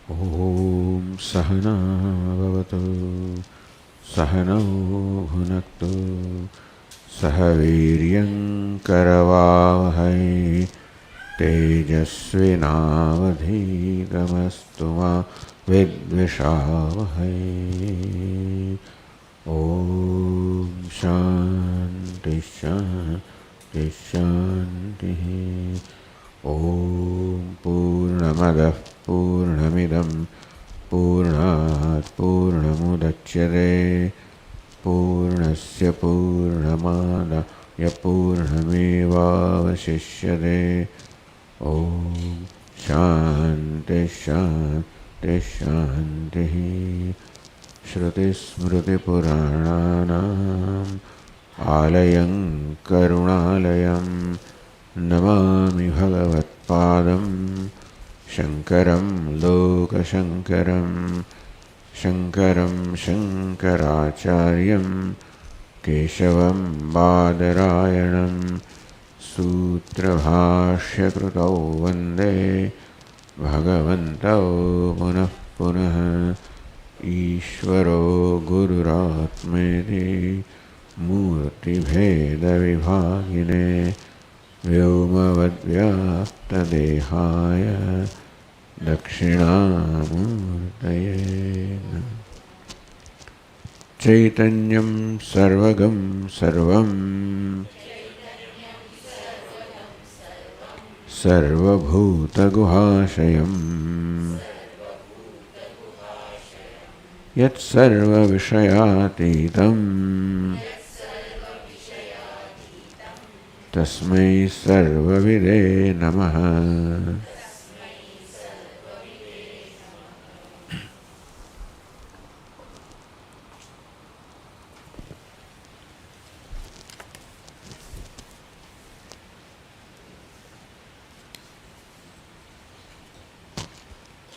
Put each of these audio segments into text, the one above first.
Om Sahana Bhavatu Sahano Bhunaktu Sahaviryam Karavavahai Tejasvinavadhitamastu ma Vidvishavahai. Om Shanti Shanti Shanti. Om Purnamadah Purnamidam Purnat Purnamudachyate Purnasya Purnamadaya Purnamevavashishyate. Om Shanti Shanti Shanti. Shruti Smriti Purananam Alayam Karunalayam Namami Bhagavatpadam Shankaram Lokashankaram Shankaram Shankaracharyam Keshavam Badarayanam Sutra Bhashya Krutau Vande Bhagavantau Punah Punah Ishvaro Gururatmeti Murti Bheda Vibhagine Vyomavadvyapta Dehaya Dakshinamurtaye Chaitanyam Sarvagam Sarvam Sarvabhuta Guhashayam Yat Sarva Vishayatitam Tasmai Sarva Vide Namaha.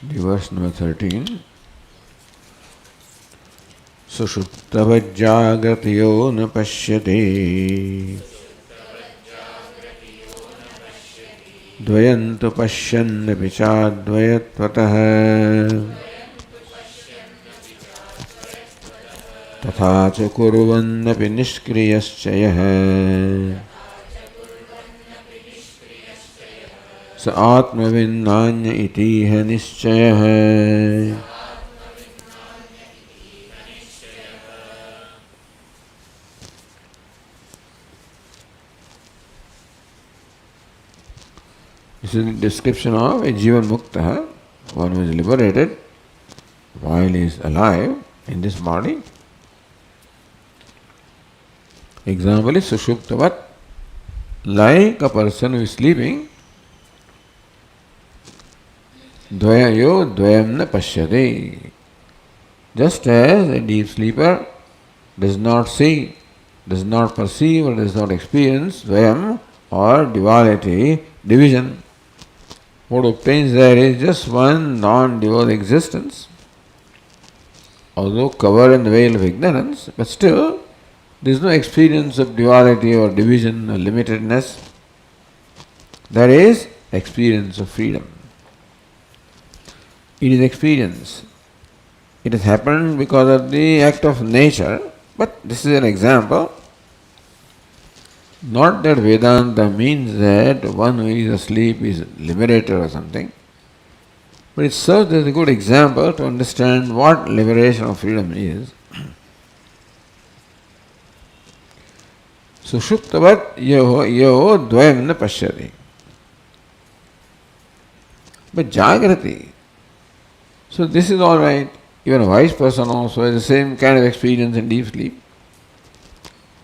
Verse number 13. Sushuptavajjagratiyo na pashyati Dvayantu pashyannapi chadvayatvatah Tatha cha kurvannapi nishkriyascha Sa atmavinnanya itiha nischayah. This is a description of a Jivan Mukta, one who is liberated while he is alive in this body. Example is Sushuptavat, like a person who is sleeping. Dvayayo dvayam na pashyate. Just as a deep sleeper does not see, does not perceive or does not experience dvayam or duality, division. What obtains there is just one non-dual existence, although covered in the veil of ignorance, but still there is no experience of duality or division or limitedness. There is experience of freedom. It is experience. It has happened because of the act of nature, but this is an example. Not that Vedanta means that one who is asleep is liberated or something, but it serves as a good example to understand what liberation of freedom is. Sushuptavat yo dvayam na pashyati. But Jagrati, so this is all right. Even a wise person also has the same kind of experience in deep sleep.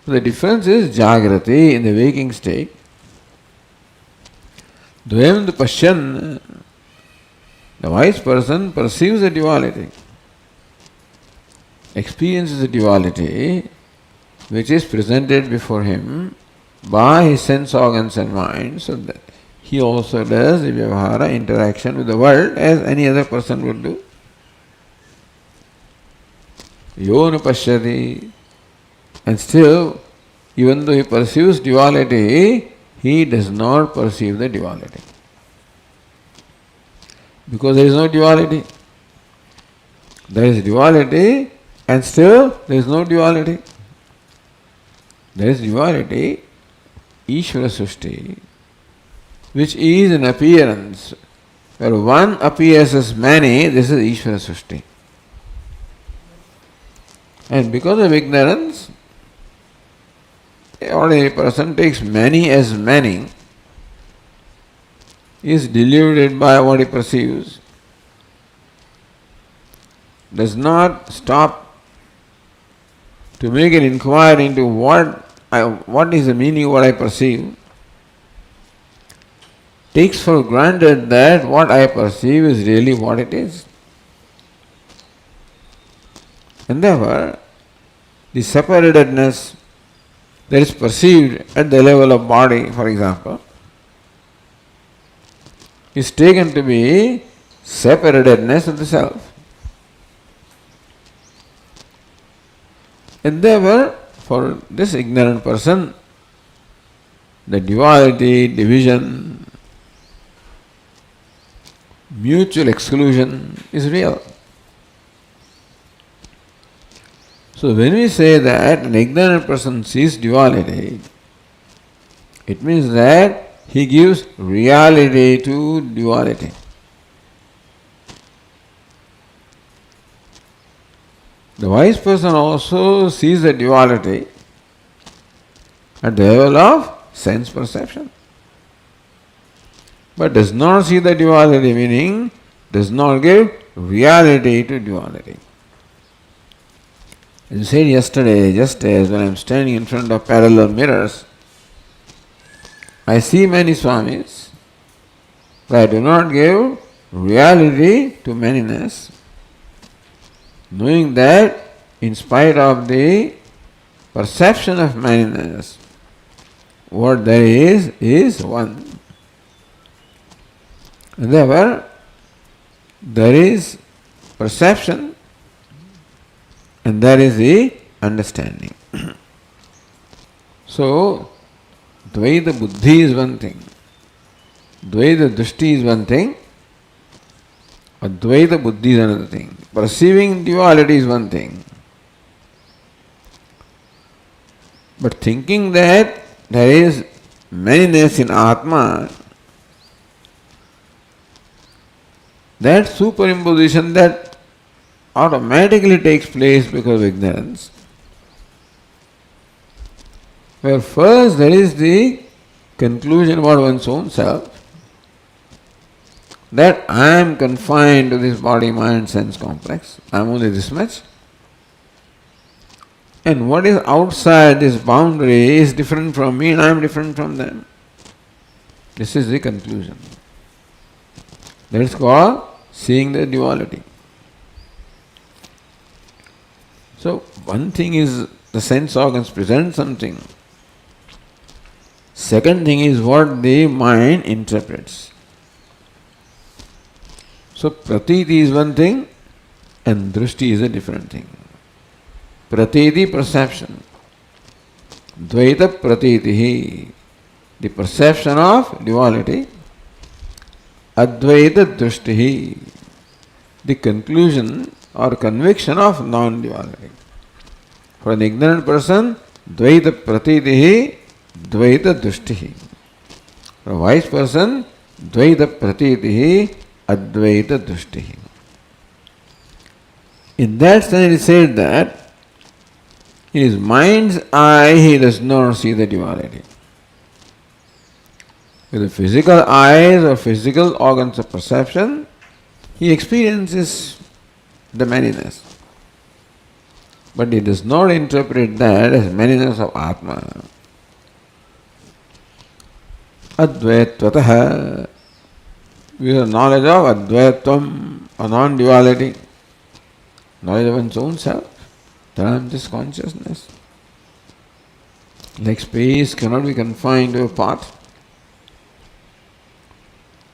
The difference is Jagrati in the waking state. Dvayam pashyan, the wise person perceives the duality, experiences the duality which is presented before him by his sense organs and mind, so that he also does the vyavahara, interaction with the world as any other person would do. Yona pashyati. And still, even though he perceives duality, he does not perceive the duality. Because there is no duality. There is duality and still there is no duality. There is duality, Ishvara Srishti, which is an appearance. Where one appears as many, this is Ishvara Srishti. And because of ignorance, an ordinary person takes many as many, is deluded by what he perceives, does not stop to make an inquiry into what is the meaning of what I perceive, takes for granted that what I perceive is really what it is. And therefore, the separatedness that is perceived at the level of body, for example, is taken to be separatedness of the self. And therefore, for this ignorant person, the duality, division, mutual exclusion is real. So when we say that an ignorant person sees duality, it means that he gives reality to duality. The wise person also sees the duality at the level of sense perception, but does not see the duality, meaning does not give reality to duality. As I said yesterday, just as when I am standing in front of parallel mirrors, I see many Swamis, but I do not give reality to manyness, knowing that in spite of the perception of manyness, what there is one. And therefore, there is perception and there is the understanding. So, Dvaita Buddhi is one thing, Dvaita Drishti is one thing, Advaita Buddhi is another thing. Perceiving duality is one thing. But thinking that there is manyness in Atma, that superimposition that automatically takes place because of ignorance, where first there is the conclusion about one's own self, that I am confined to this body, mind, sense complex, I am only this much, and what is outside this boundary is different from me and I am different from them. This is the conclusion. That is called seeing the duality. So, one thing is the sense organs present something. Second thing is what the mind interprets. So, pratiti is one thing and drishti is a different thing. Pratiti, perception. Dvaita pratitihi, the perception of duality. Advaita drishtihi, the conclusion or conviction of non-duality. For an ignorant person, Dvaita pratitihi, Dvaita drishtihi. For a wise person, Dvaita pratitihi, Advaita drishtihi. In that sense, it is said that in his mind's eye, he does not see the duality. With the physical eyes or physical organs of perception, he experiences the manyness. But he does not interpret that as manyness of Atma. Advaitvatah, with the knowledge of Advaitvam, a non-duality, knowledge of one's own self. That I am just consciousness. Like space cannot be confined to a part.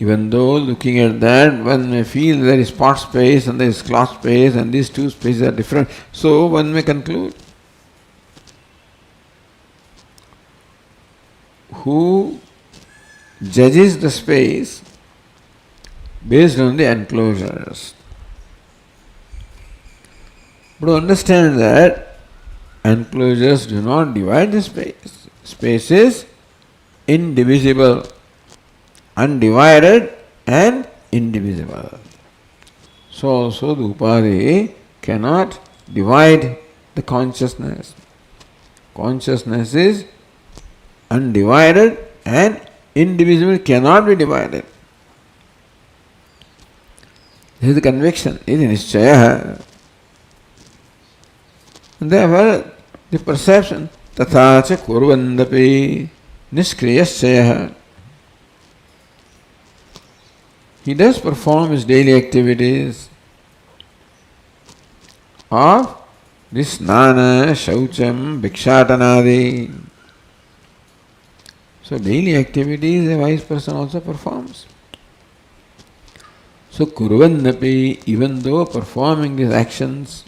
Even though looking at that, one may feel there is part space and there is cloth space and these two spaces are different. So one may conclude. Who judges the space based on the enclosures? But understand that enclosures do not divide the space. Space is indivisible, undivided and indivisible. So also the Upadhi cannot divide the consciousness. Consciousness is undivided and indivisible, cannot be divided. This is the conviction, this is nischaya. And therefore, the perception, tatha cha kurvandapi niskriyasya. He does perform his daily activities of this snana, shaucham, bhikshatanadi. So daily activities a wise person also performs. So kurvandapi, even though performing these actions,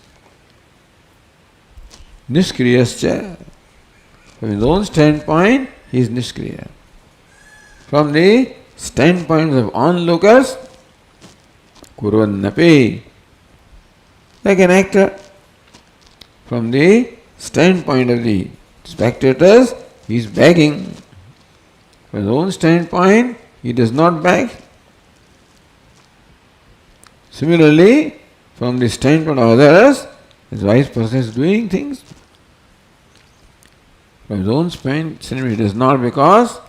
niskriyascha, from his own standpoint, he is niskriya. From the standpoint of onlookers, kurvannapi, like an actor. From the standpoint of the spectators, he is begging. From his own standpoint, he does not beg. Similarly, from the standpoint of others, this wise person is doing things. From his own standpoint, he does not, because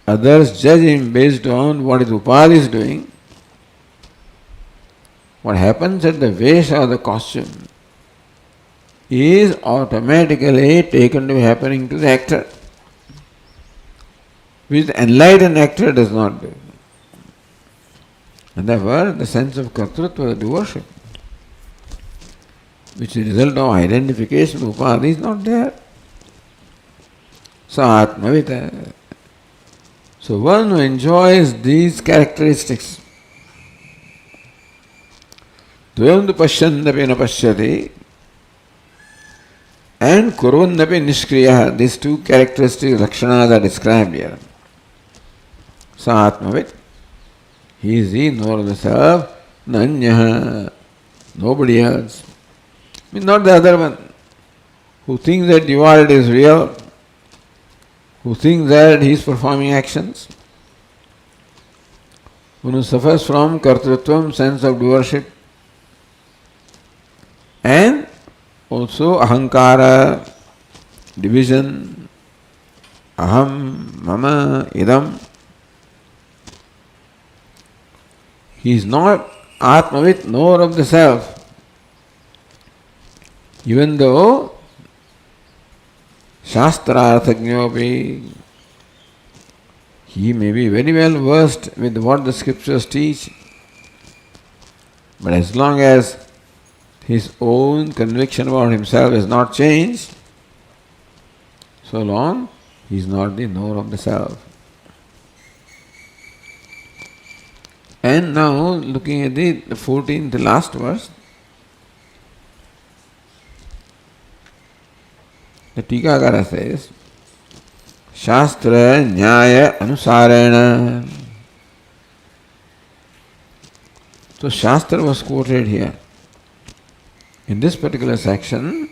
others judge him based on what his Upadhi is doing. What happens at the vesha or the costume is automatically taken to be happening to the actor, which the enlightened actor does not do. And therefore, the sense of kartrutva, the worship, which is the result of identification of Upadhi, is not there. Sa atmavita. So one who enjoys these characteristics, dvayam tu pashyandapi na pashyati and kurvandapi niskriya, these two characteristics, lakshanas are described here. Sa atmavit, he is the knower of the self, nanyaha, nobody else. I mean, not the other one who thinks that duality is real, who thinks that he is performing actions, who suffers from kartrutvam, sense of doership, and also ahankara, division, aham, mama, idam. He is not atmavit, knower of the self, even though shastrarthajñopi, he may be very well versed with what the scriptures teach, but as long as his own conviction about himself is not changed, so long he is not the knower of the self. And now looking at the 14th, the last verse, the Tikakara says, Shastra Nyaya Anusarena. So Shastra was quoted here. In this particular section,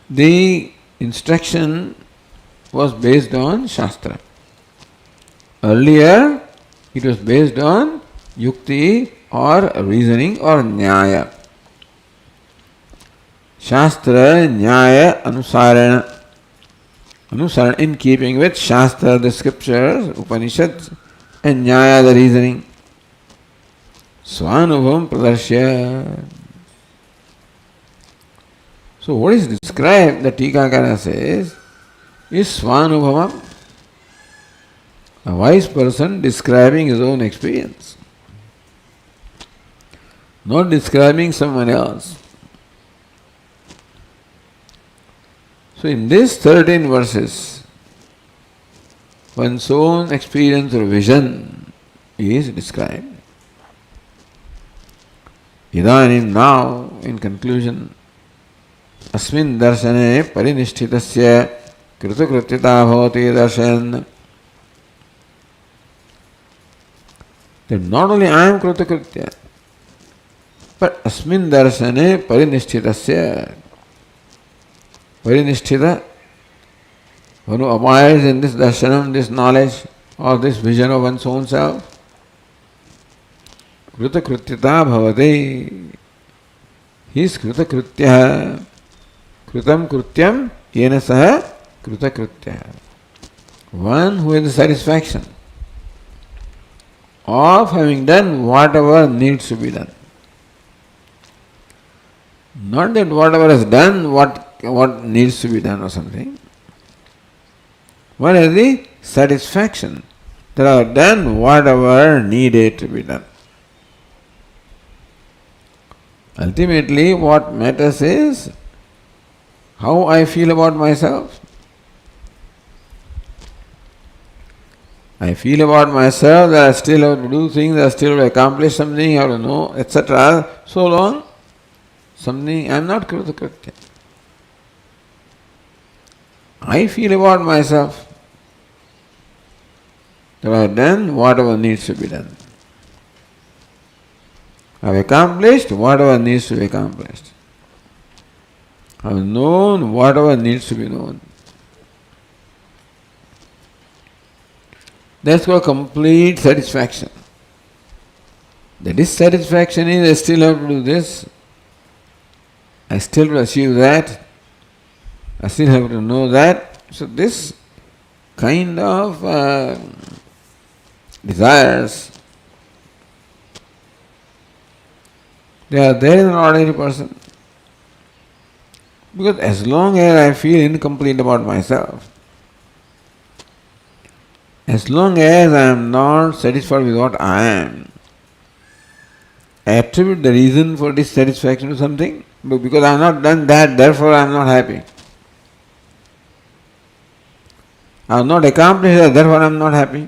the instruction was based on Shastra. Earlier, it was based on Yukti or reasoning or Nyaya. Shastra, Nyaya, Anusarana. Anusarana in keeping with Shastra, the scriptures, Upanishads, and Nyaya, the reasoning. Svanubhavam Pradarshya. So what is described, the Tikakara says, is Svanubhavam. A wise person describing his own experience, not describing someone else. So in these 13 verses, one's own experience or vision is described. Idanim, now, in conclusion, asmin darshane parinishtitasya kritukrityata bhavati darshan. That not only I am kritakritya, But asmin darshane parinishchitasya. Parinishchita, one who abides in this darshanam, this knowledge, or this vision of one's own self, Kritakrityata bhavate. He is kritakritya. Kritam krityam yena saha kritakritya. One who has the satisfaction of having done whatever needs to be done. Not that whatever is done, what needs to be done or something. What is the satisfaction that I have done whatever needed to be done. Ultimately, what matters is how I feel about myself. I feel about myself that I still have to do things, I still have to accomplish something, I have to know, etc. So long, something I am not kritakritya. I feel about myself that I have done whatever needs to be done. I have accomplished whatever needs to be accomplished. I have known whatever needs to be known. That's called complete satisfaction. The dissatisfaction is I still have to do this, I still have to achieve that, I still have to know that. So this kind of desires, they are there in an ordinary person. Because as long as I feel incomplete about myself, as long as I am not satisfied with what I am, I attribute the reason for dissatisfaction to something. Because I have not done that, therefore I am not happy. I have not accomplished that, therefore I am not happy.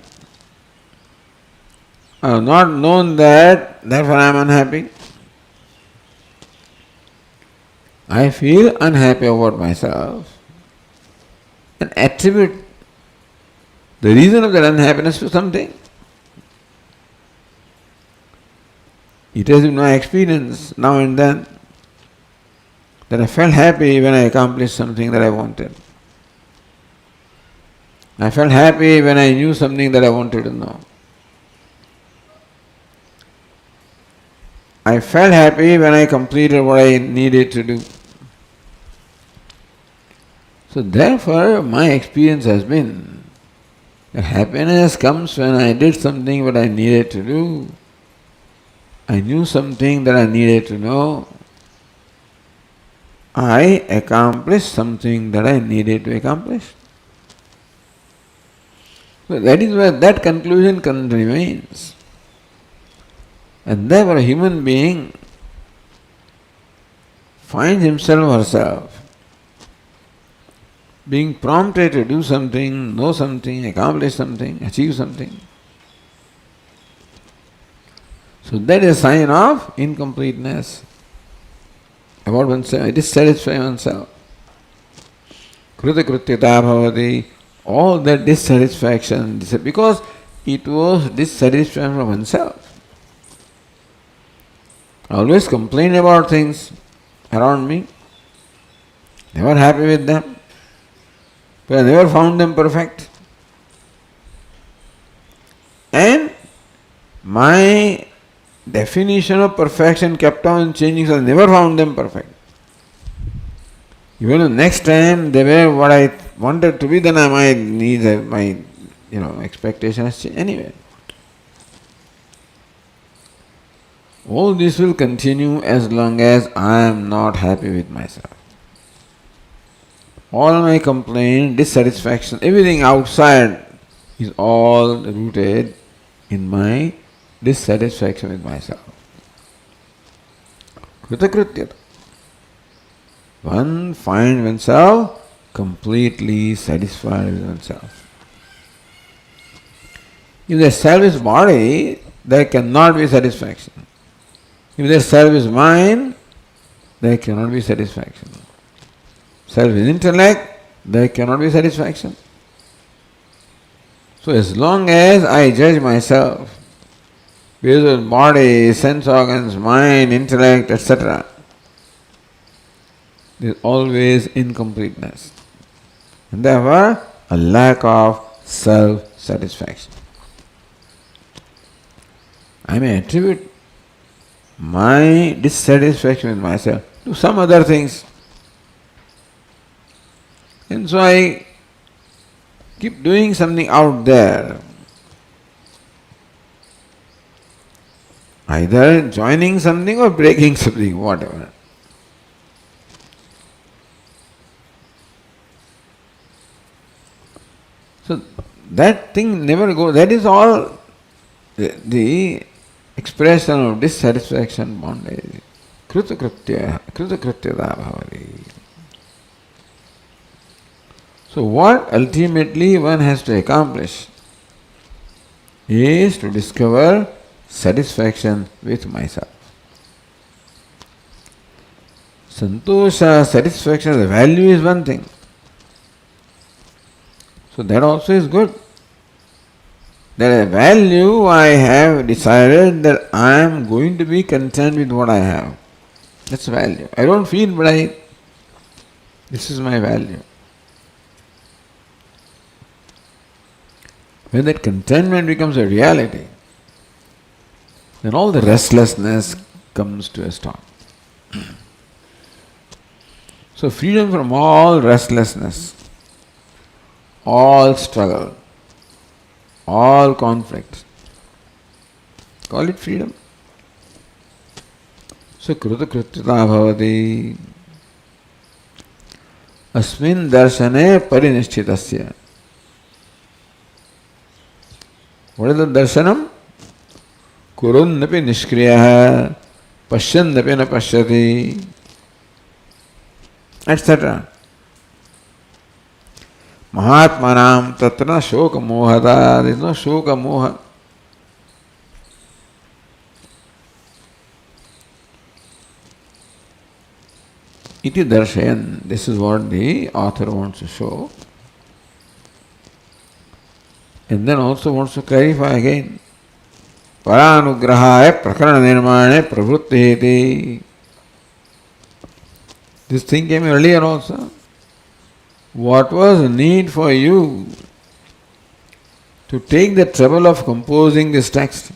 I have not known that, therefore I am unhappy. I feel unhappy about myself and attribute the reason of that unhappiness to something. It has been my experience now and then that I felt happy when I accomplished something that I wanted. I felt happy when I knew something that I wanted to know. I felt happy when I completed what I needed to do. So therefore, my experience has been that happiness comes when I did something what I needed to do. I knew something that I needed to know. I accomplished something that I needed to accomplish. So that is where that conclusion remains. And therefore a human being finds himself or herself being prompted to do something, know something, accomplish something, achieve something. So that is a sign of incompleteness about oneself, dissatisfying oneself. Kritakrityata bhavati, all that dissatisfaction, because it was dissatisfaction from oneself. I always complain about things around me, never happy with them, but I never found them perfect. And my definition of perfection kept on changing, so I never found them perfect. Even the next time they were what I wanted to be, then my needs, my expectation has changed anyway. All this will continue as long as I am not happy with myself. All my complaint, dissatisfaction, everything outside is all rooted in my dissatisfaction with myself. Kritakrityata. One finds oneself completely satisfied with oneself. If the self is body, there cannot be satisfaction. If the self is mind, there cannot be satisfaction. Self is intellect, there cannot be satisfaction. So as long as I judge myself based on body, sense organs, mind, intellect, etc. There is always incompleteness. And therefore, a lack of self-satisfaction. I may attribute my dissatisfaction with myself to some other things. And so I keep doing something out there. Either joining something or breaking something, whatever. So that thing never goes. That is all the expression of dissatisfaction, bondage. Kritakrityada bhavati. So what ultimately one has to accomplish is to discover satisfaction with myself. Santosha, satisfaction, the value is one thing. So that also is good. That a value I have decided that I am going to be content with what I have. That's value. I don't feel, but this is my value. When that contentment becomes a reality, then all the restlessness comes to a stop. So freedom from all restlessness, all struggle, all conflict. Call it freedom. So kritakrityata bhavati asmin darshane parinishchitasya. What is the darshanam? Kurunnapi nishkriyaha pashyannapi na pashyati, etc. Mahatmanam tatra shoka mohata. There is no shoka moha. Iti darshayan. This is what the author wants to show. And then also wants to clarify again. Paranugrahaya prakarana nirmane pravruttiheti. This thing came earlier also. What was the need for you to take the trouble of composing this text?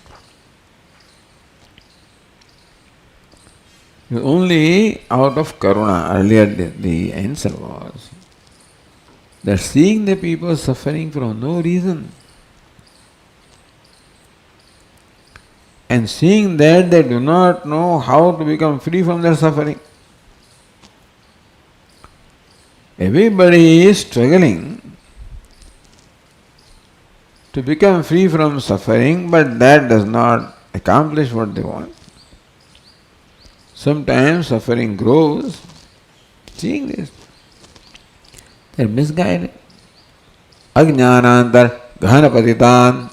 Only out of karuna. Earlier the answer was that seeing the people suffering for no reason, and seeing that they do not know how to become free from their suffering. Everybody is struggling to become free from suffering, but that does not accomplish what they want. Sometimes suffering grows. Seeing this, they are misguided. Ajnanantar ghanapatitan.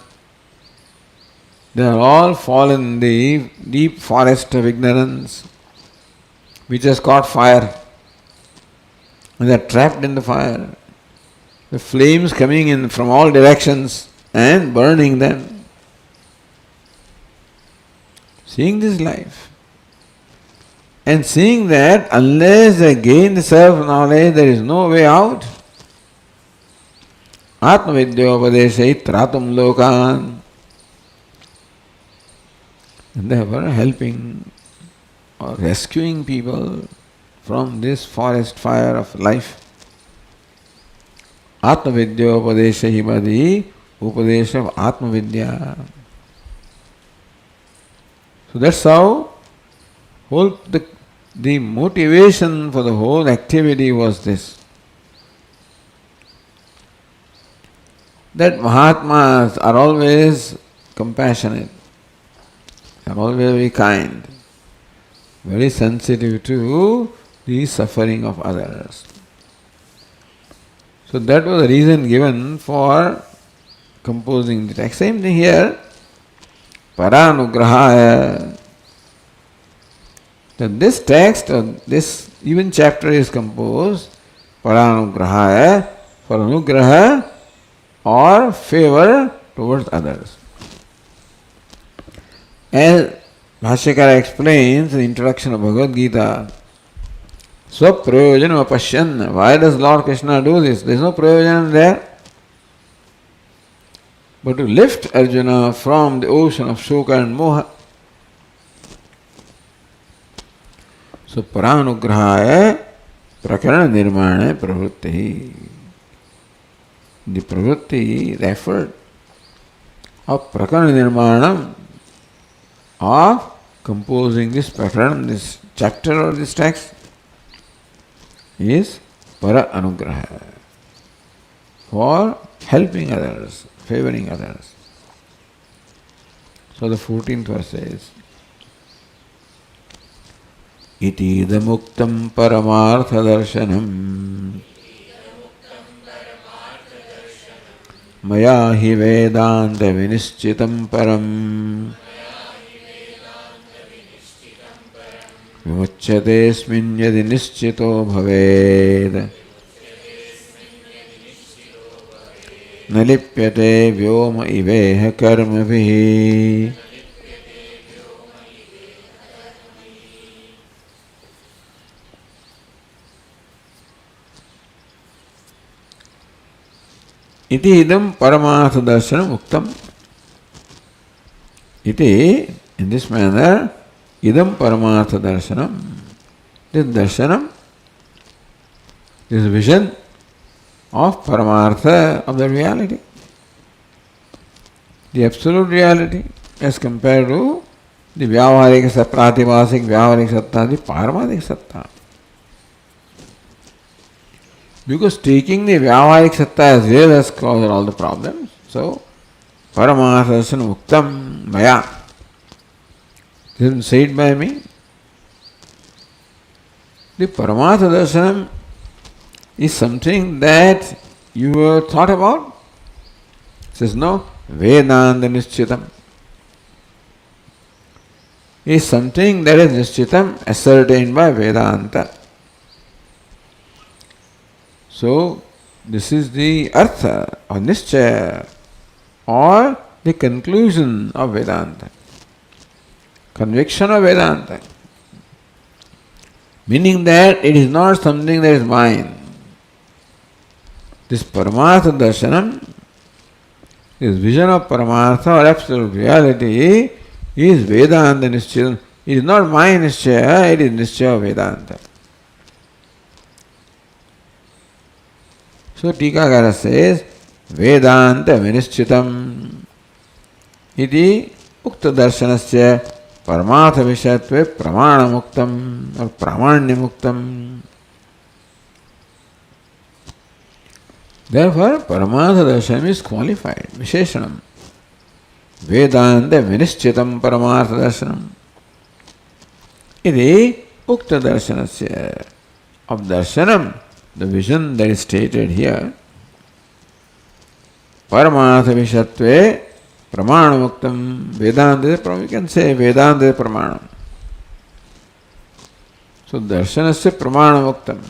They are all fallen in the deep forest of ignorance, which has caught fire. And they are trapped in the fire. The flames coming in from all directions and burning them. Seeing this life and seeing that unless they gain the self-knowledge, there is no way out. Atmavidyopadeshai tratum lokan. And therefore helping or rescuing people from this forest fire of life. Atmavidyopadesha himadi, upadesha of Atmavidya. So that's how the motivation for the whole activity was this. That Mahatmas are always compassionate, are always very kind, very sensitive to the suffering of others. So that was the reason given for composing the text. Same thing here. Paranugrahaya. That this text or this even chapter is composed Paranugrahaya, for anugraha or favor towards others. As Bhashyakara explains in the introduction of Bhagavad Gita, Swaprayojanam apashyan. Why does Lord Krishna do this? There is no prayojanam there. But to lift Arjuna from the ocean of Shoka and Moha. So Paranugrahaya Prakarana Nirmana Pravritti. The pravritti, the effort of Prakarana Nirmanam, of composing this Prakaran, this chapter or this text, is Para Anugraha, for helping others, favoring others. So the 14th verse says, Iti idamuktam paramartha darshanam maya hi vedanta vinischitam param vimuchyatesmin yadi nischito bhaved nalipyate vyoma iveha karmavihi. Iti idam paramartha darshanam uktam. Iti, in this manner, idam paramartha darshanam. This darshanam, this vision of paramartha, of the reality, the absolute reality, as compared to the vyavaharik satta, pratibhasik vyavaharik satta, the paramadik satta. Because taking the vyavaharik satta as real has caused all the problems. So, paramartha darshanam uktam maya. This is said by me. The paramartha darshanam is something that you have thought about. It says no, Vedanta Nishchitam is something that is Nishchitam, ascertained by Vedanta. So, this is the artha or Nishchaya or the conclusion of Vedanta, conviction of Vedanta, meaning that it is not something that is mine. This Paramartha Darshanam, this vision of Paramartha or absolute reality is Vedanta Nishchaya. It is not my Nishchaya, it is Nishchaya of Vedanta. So Tikakara says, Vedanta Vinishchitam iti Ukta Darshanasya Paramartha Vishayatve Pramana Muktam or Pramanya Muktam. Therefore, Paramartha Darshanam is qualified, Visheshanam. Vedanta Vinishchitam Paramartha Darshanam iti Ukta Darshanasya. Of Darshanam, the vision that is stated here, Paramartha Vishatve Pramana Muktam. Vedanta, we can say Vedanta is Pramana. So Darshanasya Pramana Muktam.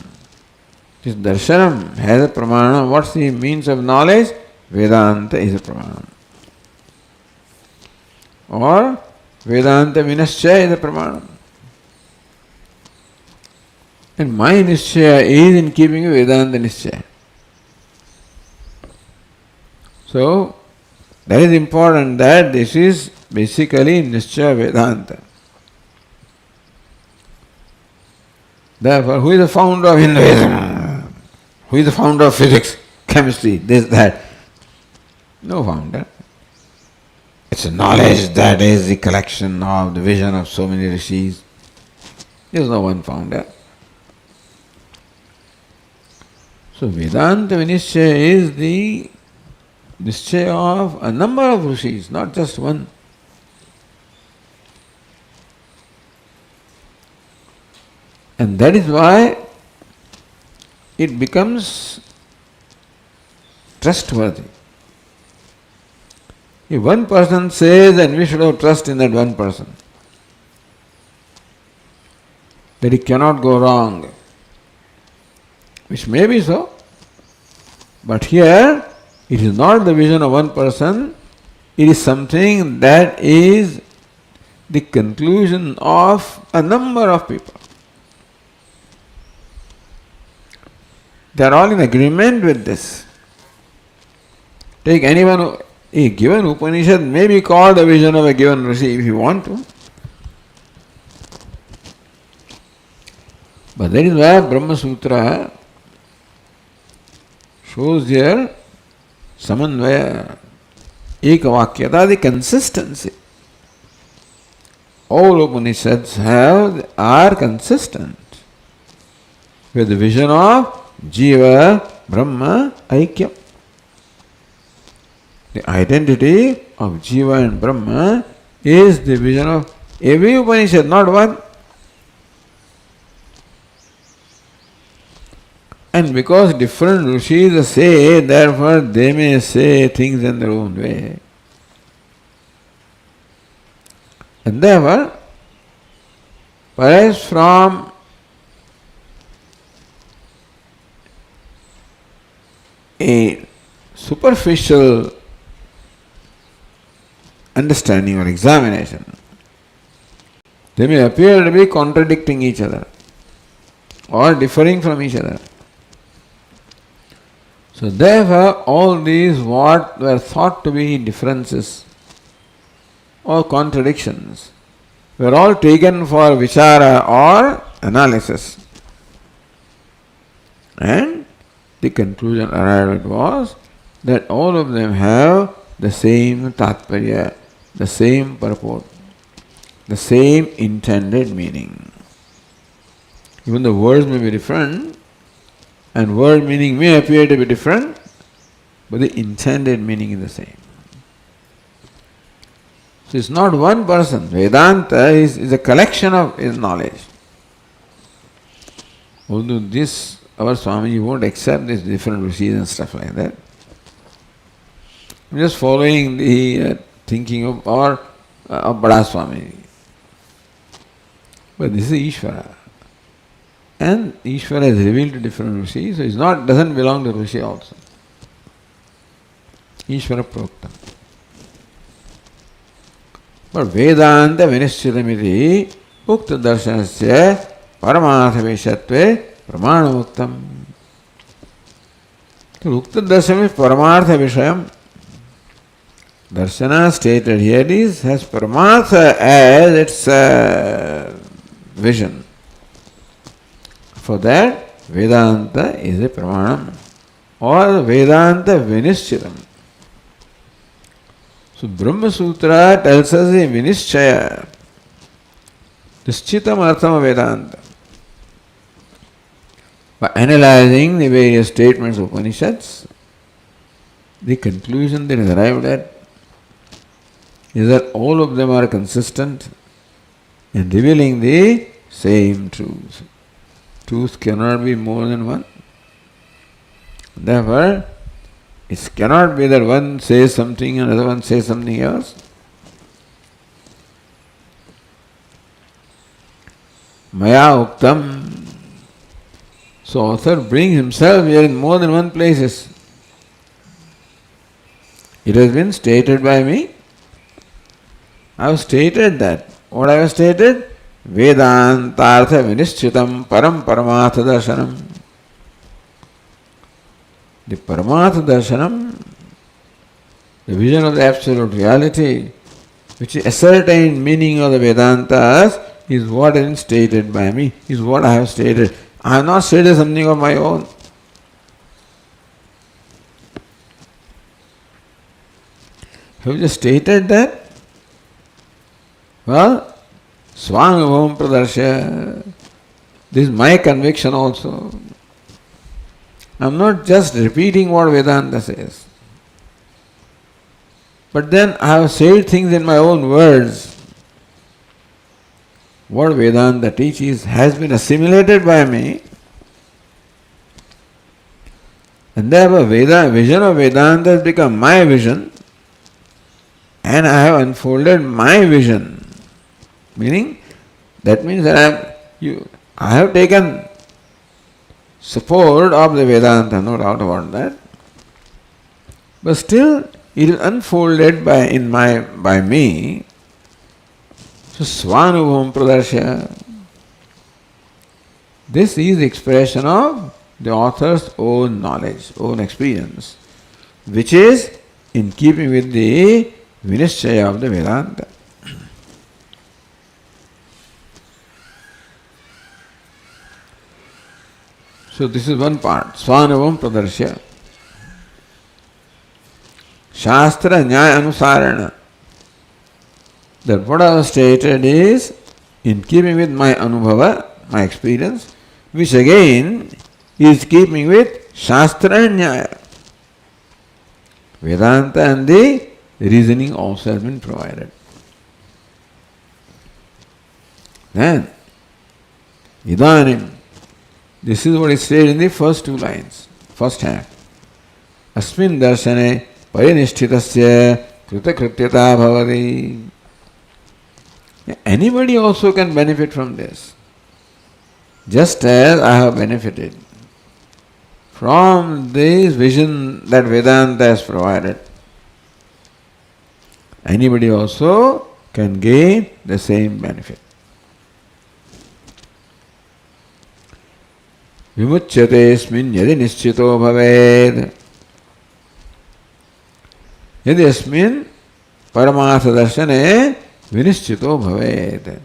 This Darshanam has a Pramana. What's the means of knowledge? Vedanta is a Pramana. Or Vedanta Vinashya is a Pramana. And my Nishchaya is in keeping with Vedanta Nishchaya. So, that is important that this is basically Nishchaya Vedanta. Therefore, who is the founder of Hinduism? Who is the founder of physics, chemistry, this, that? No founder. It's a knowledge that is the collection of the vision of so many rishis. There is no one founder. So Vedanta Vinishchaya is the Nishchaya of a number of rishis, not just one. And that is why it becomes trustworthy. If one person says, and we should have trust in that one person, that he cannot go wrong, which may be so, but here it is not the vision of one person, it is something that is the conclusion of a number of people. They are all in agreement with this. Take anyone, a given Upanishad may be called the vision of a given Rishi if you want to. But that is why Brahma Sutra shows here Samanvaya, Ekavakyata, the consistency. All Upanishads are consistent with the vision of Jiva, Brahma, Aikyam. The identity of Jiva and Brahma is the vision of every Upanishad, not one. And because different rishis say, therefore they may say things in their own way. And therefore, perhaps from a superficial understanding or examination, they may appear to be contradicting each other or differing from each other. So therefore, all these what were thought to be differences or contradictions were all taken for vichara or analysis. And the conclusion arrived at was that all of them have the same tatparya, the same purport, the same intended meaning. Even the words may be different, and word meaning may appear to be different, but the intended meaning is the same. So it's not one person. Vedanta is a collection of his knowledge. Although this, our Swami won't accept these different rishis and stuff like that. I'm just following the thinking of Bada Swami. But this is Ishvara. And Ishvara is revealed to different rishis, so it doesn't belong to rishi also. Ishvara Prokta. But Vedanta Vinishchitamiti Ukta Darshanasya Paramartha Vishatve Pramana Uktam. So Ukta Darshan is Paramartha Vishayam. Darshana stated here has Paramartha as its vision. For that, Vedanta is a Pramanam or Vedanta Vinishchitam. So Brahma Sutra tells us a Vinishchaya, Nishchitam Artham Vedanta. By analyzing the various statements of Upanishads, the conclusion that is arrived at is that all of them are consistent in revealing the same truth. Truth cannot be more than one. Therefore, it cannot be that one says something and another one says something else. Maya Uktam. So author brings himself here in more than one places. It has been stated by me. I have stated that. What I have stated? Vedantartha Vinishchitam Param Paramartha Darshanam. The Paramartha Darshanam, the vision of the absolute reality, which is ascertained meaning of the Vedantas, is what has been stated by me, is what I have stated. I have not stated something of my own. Have you just stated that? Well, Swami Pradarsha, this is my conviction also. I am not just repeating what Vedanta says. But then I have said things in my own words. What Vedanta teaches has been assimilated by me. And therefore vision of Vedanta has become my vision. And I have unfolded my vision. Meaning, that means that I have taken support of the Vedanta, no doubt about that. But still, it is unfolded by me. So So Svanubhavam Pradarshya. This is the expression of the author's own knowledge, own experience, which is in keeping with the Vinishchaya of the Vedanta. So this is one part, Svanubhavam Pradarshya. Shastra Nyaya Anusarana. That what I have stated is in keeping with my Anubhava, my experience, which again is keeping with Shastra and Nyaya. Vedanta and the reasoning also has been provided. Then, Idanim. This is what is said in the first two lines, first half. Asmin darshane parinishtitasya kritakrityata bhavati. Anybody also can benefit from this. Just as I have benefited from this vision that Vedanta has provided, anybody also can gain the same benefit. Vimuchyate asmin yadi nischito bhaved. Yadi asmin paramartha darshane vinischito bhaved.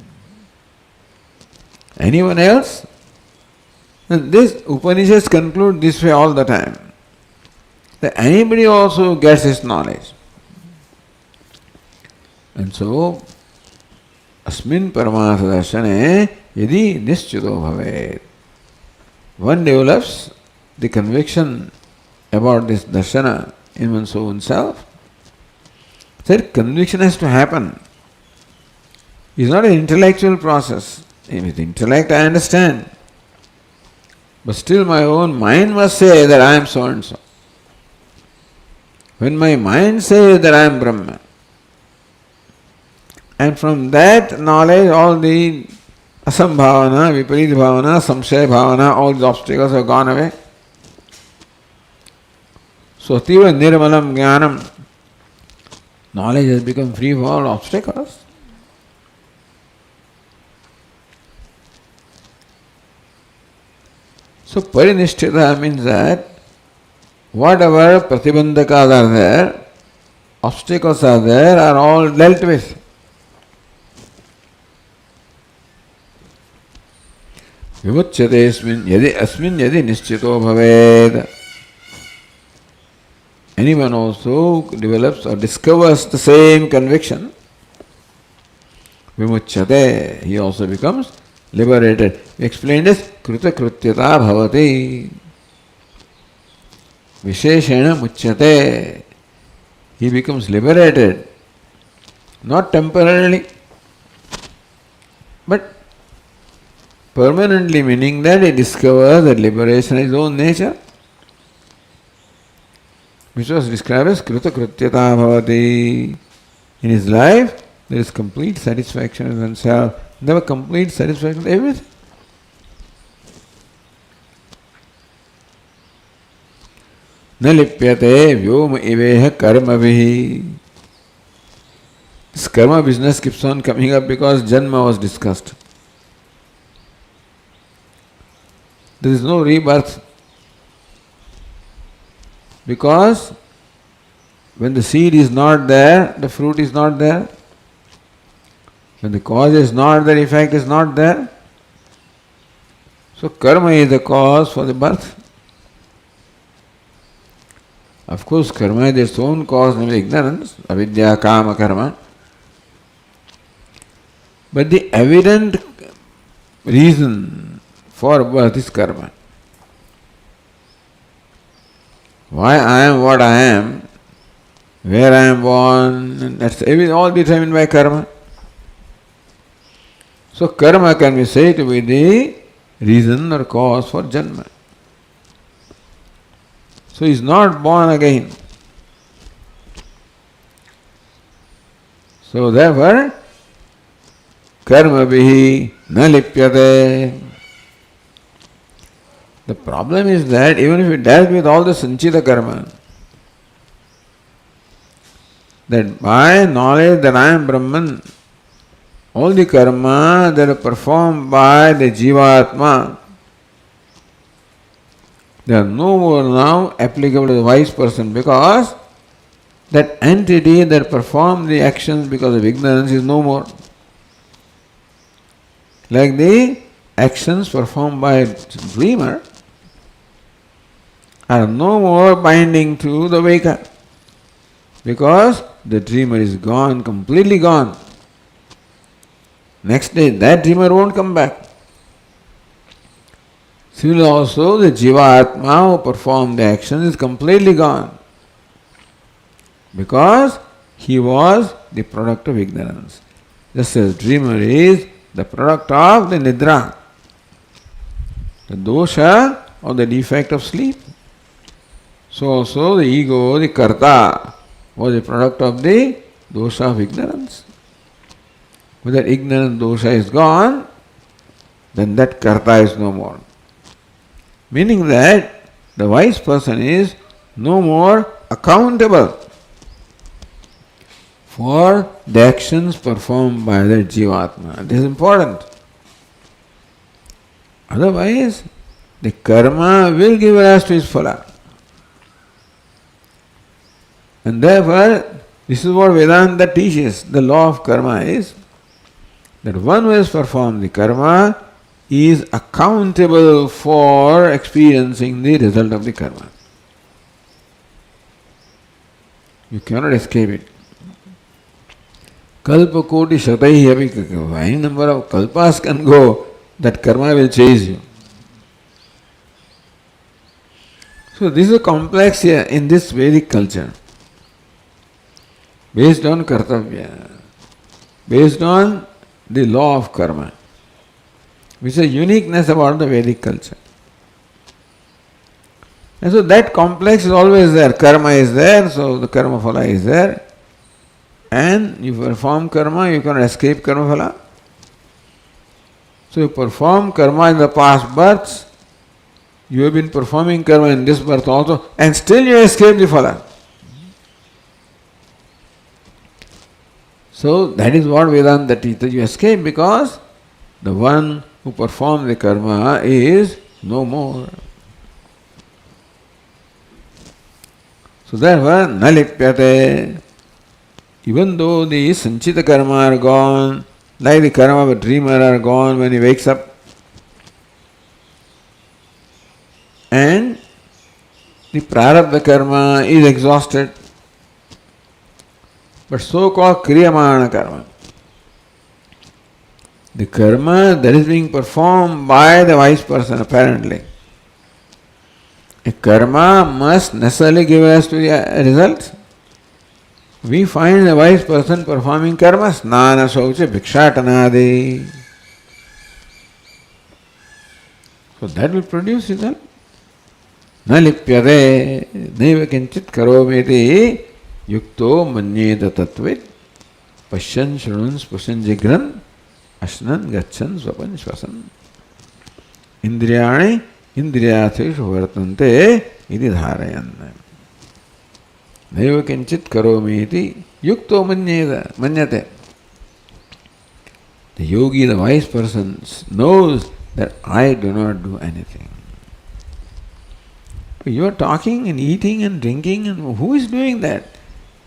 Anyone else? And this Upanishads conclude this way all the time. That anybody also gets this knowledge. And so, asmin paramartha darshane yadi nischito bhaved. One develops the conviction about this darshana in one's own self. That conviction has to happen. It's not an intellectual process. With intellect I understand. But still my own mind must say that I am so and so. When my mind says that I am Brahma, and from that knowledge all the asambhavana, viparita bhavana, samshaya bhavana, all the obstacles have gone away. So tiva nirmalam jnanam, knowledge has become free of all obstacles. So parinishthita means that whatever pratibandhakas are there, obstacles are there, are all dealt with. Vimuchyate asmin yadi nischito bhaved. Anyone also develops or discovers the same conviction, vimuchyate, he also becomes liberated. Explained as kritakrityata bhavati. Visheshena muchyate. He becomes liberated. Not temporarily, but permanently, meaning that he discovers that liberation is his own nature, which was described as kritakrityata bhavati. In his life, there is complete satisfaction in oneself. Never complete satisfaction with everything. Na lipyate vyoma iveha karmavihi. This karma business keeps on coming up because Janma was discussed. There is no rebirth. Because when the seed is not there, the fruit is not there. When the cause is not there, effect is not there. So karma is the cause for the birth. Of course, karma has its own cause, namely ignorance, avidya, kama, karma. But the evident reason for birth is karma. Why I am what I am, where I am born, that's all determined by karma. So karma can be said to be the reason or cause for janma. So he is not born again. So therefore, karma bihi na lipyate. The problem is that even if we dealt with all the sanchita karma, that by knowledge that I am Brahman, all the karma that are performed by the Jivatma, they are no more now applicable to the wise person, because that entity that performed the actions because of ignorance is no more. Like the actions performed by a dreamer are no more binding to the waker, because the dreamer is gone, completely gone. Next day, that dreamer won't come back. Similarly also, the Jivatma who performed the action is completely gone, because he was the product of ignorance. Just as dreamer is the product of the nidra, the dosha or the defect of sleep, so also the ego, the karta, was a product of the dosha of ignorance. When that ignorant dosha is gone, then that karta is no more. Meaning that the wise person is no more accountable for the actions performed by the Jivatma. This is important. Otherwise, the karma will give rise to his phala. And therefore, this is what Vedanta teaches. The law of karma is that one who has performed the karma is accountable for experiencing the result of the karma. You cannot escape it. Kalpa koti shataihi, any number of kalpas can go, that karma will chase you. So this is a complex here in this Vedic culture, based on kartavya, based on the law of karma, which is a uniqueness about the Vedic culture. And so that complex is always there. Karma is there, so the karma phala is there. And you perform karma, you cannot escape karma phala. So you perform karma in the past births, you have been performing karma in this birth also, and still you escape the phala. So that is what Vedanta teaches. You escape because the one who performed the karma is no more. So therefore, na lipyate. Even though the sanchita karma are gone, like the karma of a dreamer are gone when he wakes up, and the prarabdha karma is exhausted, but so-called kriyamana karma, the karma that is being performed by the wise person apparently, a karma must necessarily give us to the result. We find the wise person performing karma, snana, saucha, bhikshatanadi. So that will produce result. Na lipyade, neva kinchit karometi, yukto manyeda tattvit, pashyan shrunun spushan jigran, ashnan gachan swapan shvasan. Indriyani indriyateshu vartante iti dharayan. Neva kinchit karometi, yukto manyate. The yogi, the wise person, knows that I do not do anything. You are talking and eating and drinking, and who is doing that?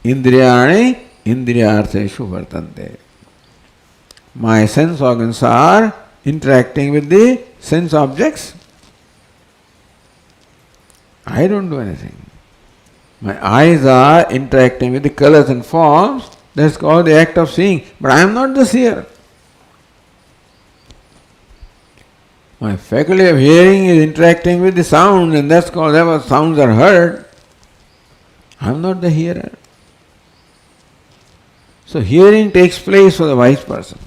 Indriyani indriyartheshu vartante. My sense organs are interacting with the sense objects. I don't do anything. My eyes are interacting with the colors and forms. That's called the act of seeing. But I am not the seer. My faculty of hearing is interacting with the sound, and that's called whatever sounds are heard. I am not the hearer. So hearing takes place for the wise person.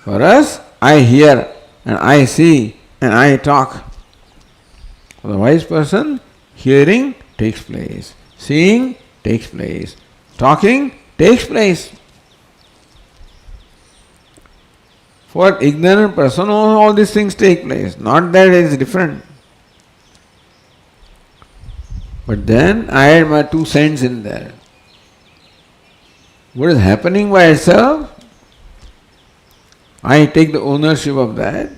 For us, I hear and I see and I talk. For the wise person, hearing takes place, seeing takes place, talking takes place. For ignorant person, all these things take place. Not that it is different. But then I add my 2 cents in there. What is happening by itself? I take the ownership of that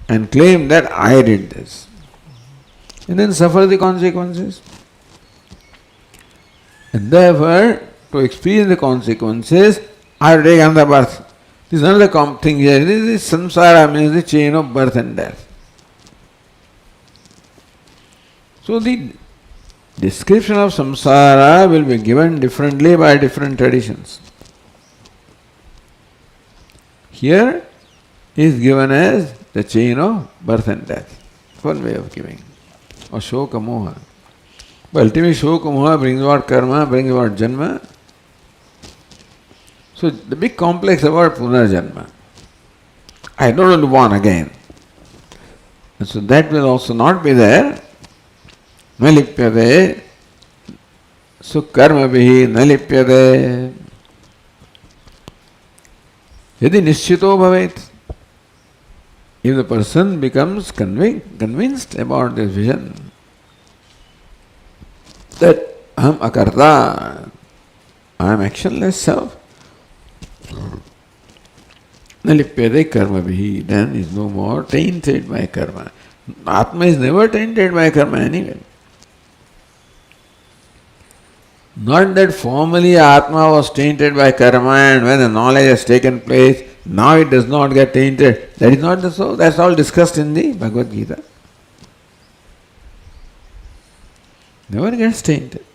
and claim that I did this. And then suffer the consequences. And therefore, to experience the consequences, I have to take another birth. This is another thing here. This is samsara, means the chain of birth and death. So the description of samsara will be given differently by different traditions. Here is given as the chain of birth and death. One way of giving. Or shoka moha. But ultimately shoka moha brings about karma, brings about janma. So the big complex about punarjanma. I don't want to born again. And so that will also not be there. न लिप्यते सुकर्मभिः न लिप्यते यदि निश्चितो भवेत्. If the person becomes convinced about this vision that I am akarta, I am actionless self, न लिप्यते कर्मभिः, then is no more tainted by karma. Atma is never tainted by karma anyway. Not that formally Atma was tainted by karma and when the knowledge has taken place, now it does not get tainted. That is not the so. That's all discussed in the Bhagavad Gita. Never gets tainted.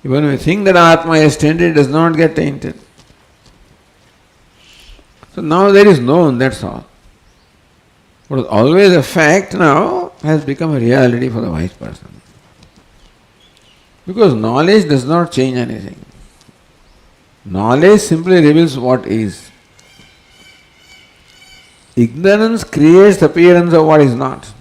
Even when we think that Atma is tainted, it does not get tainted. So now there is known, that's all. What was always a fact now has become a reality for the wise person. Because knowledge does not change anything. Knowledge simply reveals what is. Ignorance creates the appearance of what is not.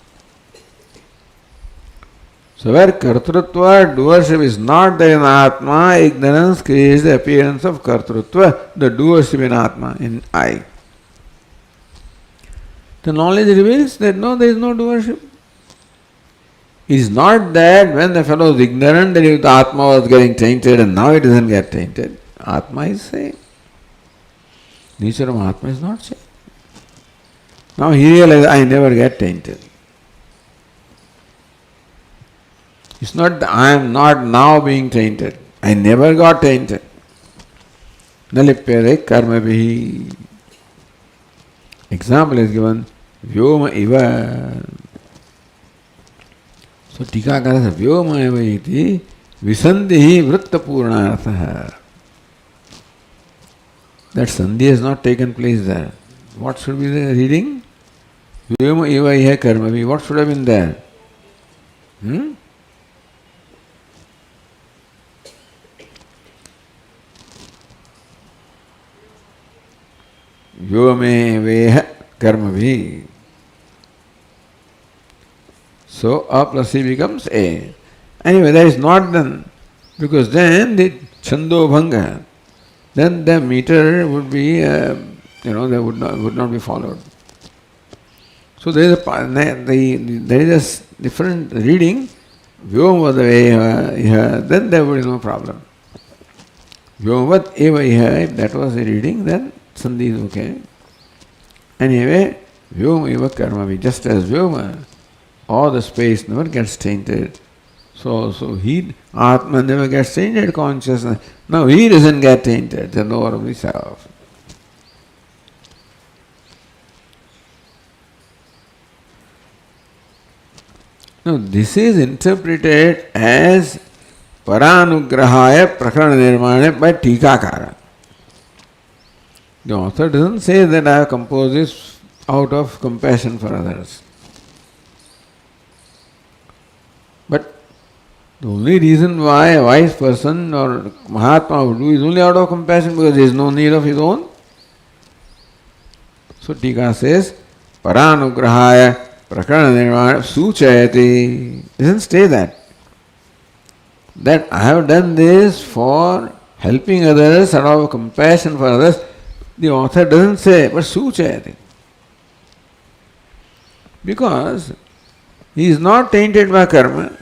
So where kartrutva, doership is not there in Atma, ignorance creates the appearance of kartrutva, the doership in Atma, in I. The knowledge reveals that no, there is no doership. It is not that when the fellow is ignorant that if the Atma was getting tainted and now it doesn't get tainted. Atma is same. Nature of Atma is not same. Now he realizes I never get tainted. It's not that I am not now being tainted. I never got tainted. Nalipyate karma bhi. Example is given. Vyoma iva. So टीकाकार से व्योम एव इति विसंधि वृत्तपूर्णार्थः. That sandhi has not taken place there. What should be the reading? Vyoma eva iha karmavi. What should have been there? Vyome veha karmavi. So A plus C becomes A. Anyway, that is not done. Because then the chando bhanga, then the meter would be, that would not be followed. So there is a different reading. Vyom was the way, then there would be no problem. Vyomvat eva iha, if that was the reading, then sandhi is okay. Anyway, vyom eva karmavi, just as vyoma, all the space never gets tainted. So he, Atma never gets tainted consciousness. Now he doesn't get tainted, the knower of the self. Now this is interpreted as Paranugrahaya Prakarana Nirmane by Tikakara. The author doesn't say that I have composed this out of compassion for others. But the only reason why a wise person or Mahatma would do is only out of compassion because there is no need of his own. So Tika says, Paranugrahaya Prakarana Nirvana Suchayati. Doesn't say that. That I have done this for helping others out of compassion for others. The author doesn't say, but Suchayati. Because he is not tainted by karma.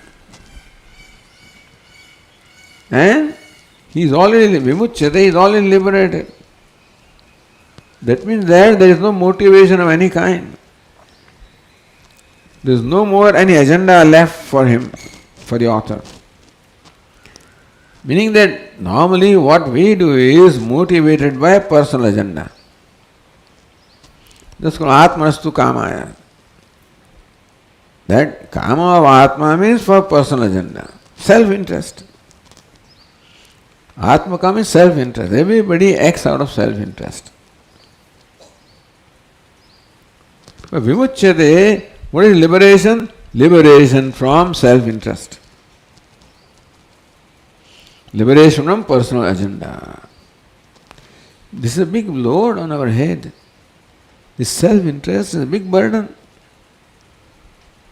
And he is already vimuchyate, he is already liberated. That means that there is no motivation of any kind. There is no more any agenda left for him, for the author. Meaning that normally what we do is motivated by a personal agenda. That's called Atmanastu Kamaya. That Kama of Atma means for personal agenda, self-interest. Atma Kama is self-interest. Everybody acts out of self-interest. But Vimuchyate, what is liberation? Liberation from self-interest. Liberation from personal agenda. This is a big load on our head. This self-interest is a big burden.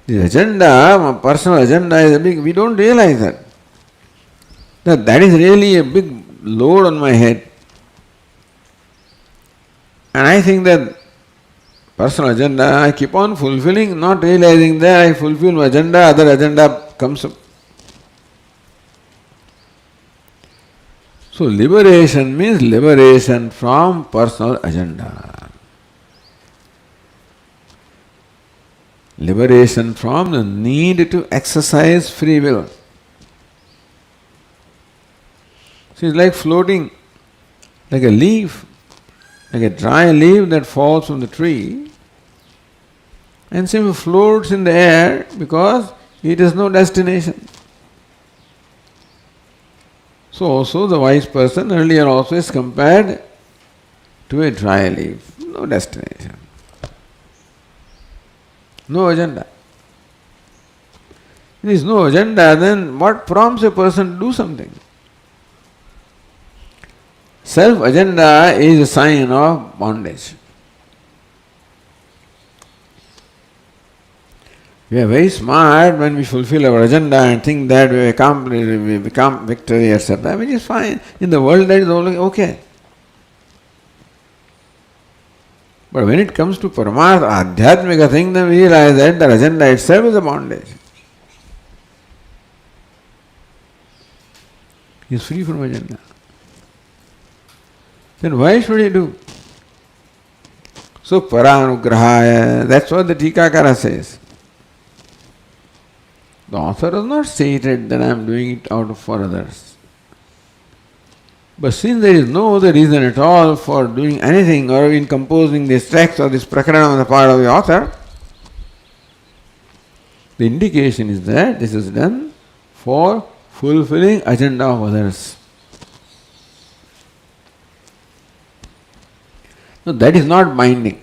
The agenda, personal agenda is a big, we don't realize that. That is really a big load on my head. And I think that personal agenda, I keep on fulfilling, not realizing that I fulfill my agenda, other agenda comes up. So liberation means liberation from personal agenda. Liberation from the need to exercise free will. So it's like floating, like a leaf, like a dry leaf that falls from the tree and simply floats in the air because it has no destination. So also the wise person earlier also is compared to a dry leaf, no destination, no agenda. If there is no agenda, then what prompts a person to do something? Self-agenda is a sign of bondage. We are very smart when we fulfill our agenda and think that we accomplished, we become victory, etc., which is fine. In the world that is all okay. But when it comes to Paramartha, Adhyatmika thing, then we realize that the agenda itself is a bondage. He is free from agenda. Then why should he do? So Paranugrahaya, that's what the Tikakara says. The author has not stated that I am doing it out for others. But since there is no other reason at all for doing anything or in composing this text or this prakarana on the part of the author, the indication is that this is done for fulfilling agenda of others. No, that is not binding.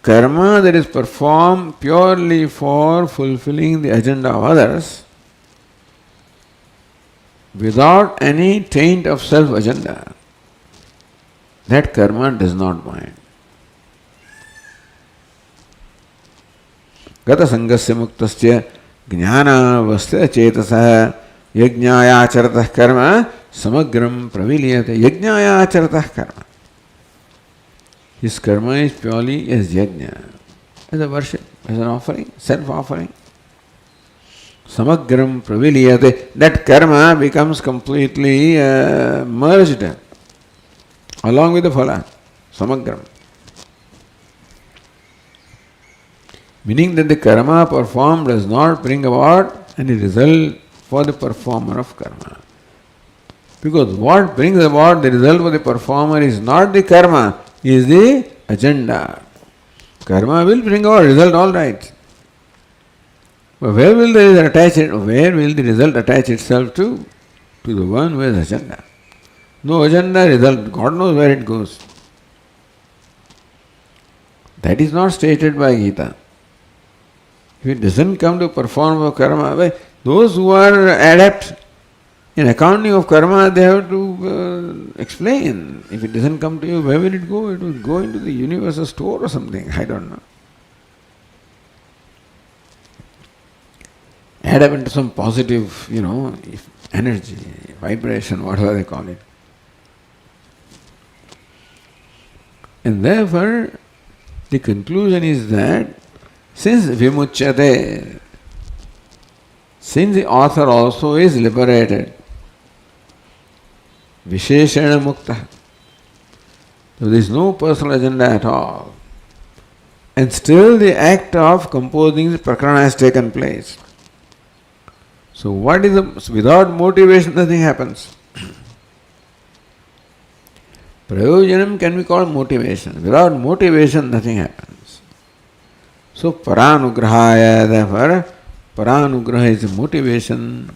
Karma that is performed purely for fulfilling the agenda of others, without any taint of self-agenda, that karma does not bind. Gata sangasya muktasya jnana vasya chetasah yajnaya charatah karma samagram praviliyate. Yajnaya charatah karma. His karma is purely as yajna, as a worship, as an offering, self-offering. Samagram praviliyate. That karma becomes completely merged along with the phala. Samagram. Meaning that the karma performed does not bring about any result for the performer of karma. Because what brings about the result for the performer is not the karma, is the agenda. Karma will bring about result, all right. But where will the result attach it? Where will the result attach itself to? To the one who has agenda. No agenda, result. God knows where it goes. That is not stated by Gita. If it doesn't come to perform of karma, those who are adept in accounting of karma, they have to explain. If it doesn't come to you, where will it go? It will go into the universal store or something. I don't know. Add up into some positive, energy, vibration, whatever they call it. And therefore, the conclusion is that since vimuchyate, since the author also is liberated, visheshana mukta, So there is no personal agenda at all. And still the act of composing the prakarana has taken place. So what is without motivation nothing happens. Prayojanam can be called motivation. Without motivation nothing happens. So paranugrahaya, therefore paranugraha is a motivation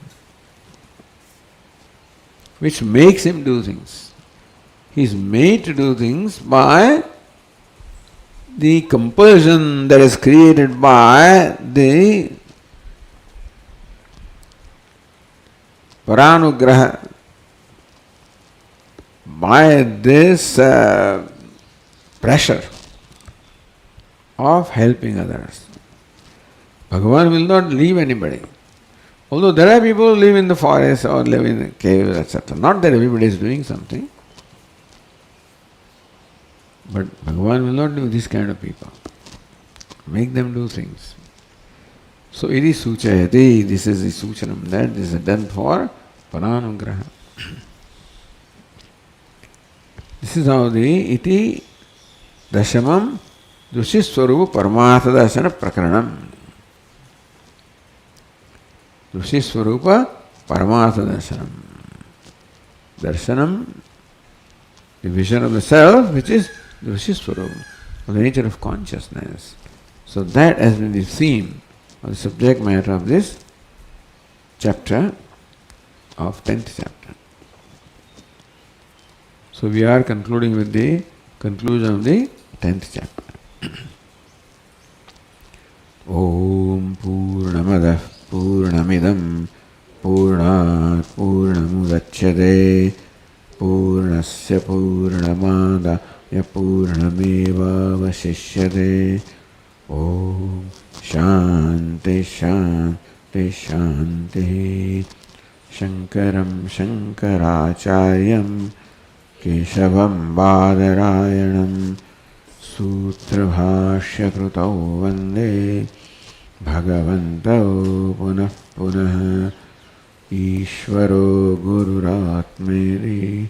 which makes him do things. He is made to do things by the compulsion that is created by the paranugraha, by this pressure of helping others. Bhagavan will not leave anybody. Although there are people who live in the forest or live in the caves, etc. Not that everybody is doing something. But Bhagavan will not do this kind of people. Make them do things. So it is suchayati, this is the suchanam, that this is done for paranugraha. This is how the iti dashamam dushiswarupa paramatha darshana prakaranam. Dushiswarupa paramatha darshanam. Darshanam, the vision of the self, which is Dushiswarupa, of the nature of consciousness. So that has been the theme or the subject matter of this chapter of 10th chapter. So we are concluding with the conclusion of the 10th chapter. Om Purnamadah Purnamidam Purnat Purnamudachyate Purnasya Purnamada Purnameva Vasishyate. Om Shanti Shanti Shanti. Shankaram Shankaracharyam Keshavam Badarayanam Sutra Bhashya Krutau Vande Bhagavantau Punah Punah Ishvaro Gururatmeri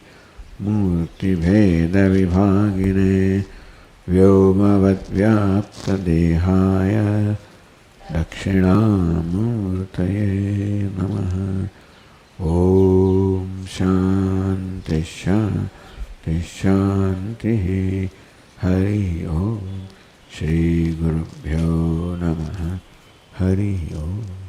Murti Bheda Vibhagine Vyomavad Vyapta Dehaya Dakshinamurtaye Namaha. Om Shanti Shanti Shanti. Hari Om. Shri Gurubhyo Namaha. Hari Om.